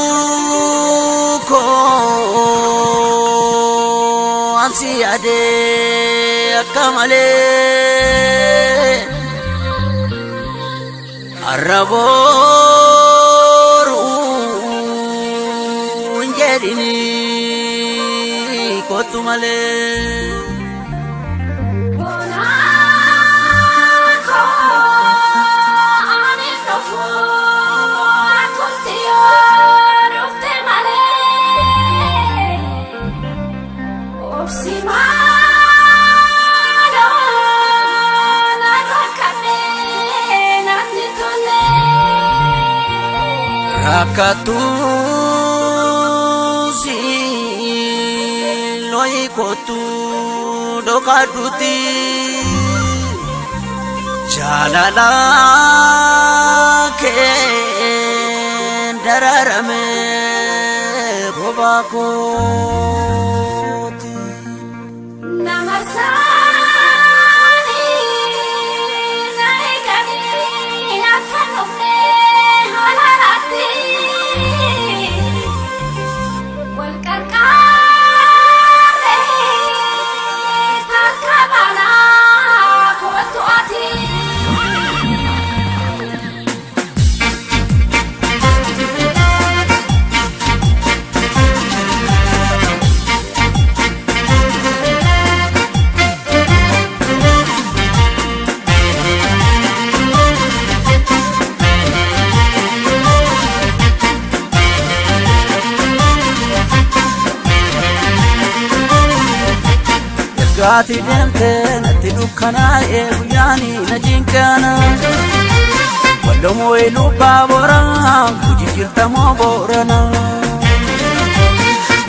Rakkattuu koo ansi yaadee akka malee arrabooruu hin jedhini kottu malee. Rakkattuu siilooyi kottu dhokadhuuti jaalala kee dararame kophaa kooti. Gaati deemtee natti dukkanaa'ee guyyaani na jinkaana wallomoo lubbaa boorana hojii jirtamoo boorana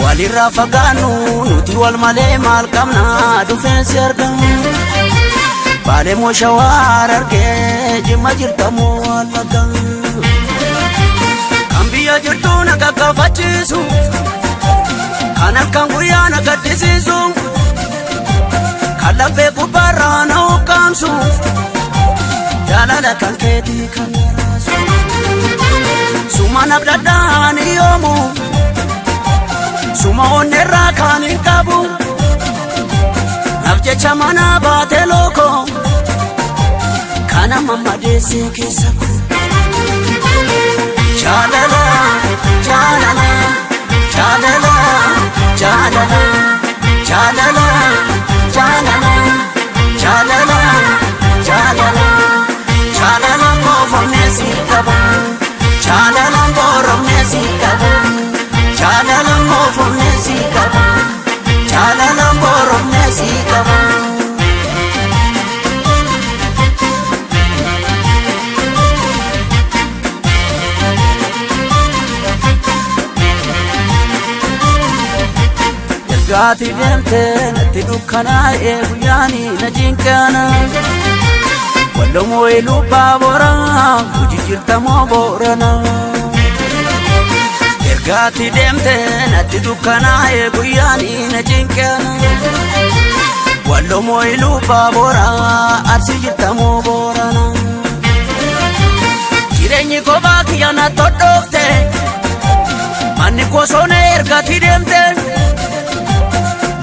walirraa fagaannu nuti wal malee maal qabna dhufeensi argamu baalee moo shawaar argee jimma jirtamoo wallaga kan biyya jirtu na qaqqafachiisu kan akkan guyyaa na gaddisiisu Kalabe kubarra na ukamsu Jalala kan keti kan narasu Suma nabdadani yomu Suma onera kan inkabu Nabje chamana bate loko Kana mama desi kisaku Jalala, jalala, jalala, jalala, jalala Jalala, jalala, jalala, jalala mo fornesi kaba, jalala mo fornesi kaba, jalala mo fornesi kaba, jalala mo fornesi kaba. Gaati deemtee natti dukkanaa'ee guyyaani na jinkaana wallomoo lubbaa boorana hojii jirtamoo boorana. Gaati deemtee natti dukkanaa'ee guyyaani na jinkaana wallomoo lubbaa boorana arsii jirtamoo boorana. Jireenyi kophaa kiyya na todhoofte manni kosoona ergaati deemtee.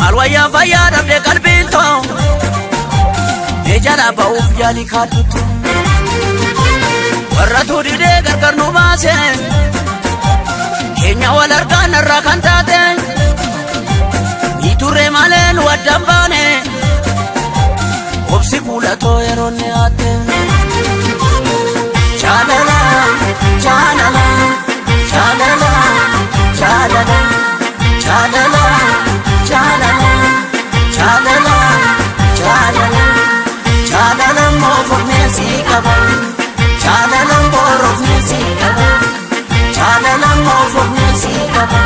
Malwaya faya dabde kalbinto Ejala bauf jali kadutu Warra tudide gargar nubase Kenya walargan narra kantate Iture malen wadambane Obsi kula to erone ate Chalala, chalala, chalala, chalala, chalala Jalala, jalala, jalala, jalala mo fornesi kaba, jalala mo fornesi kaba, jalala mo fornesi kaba.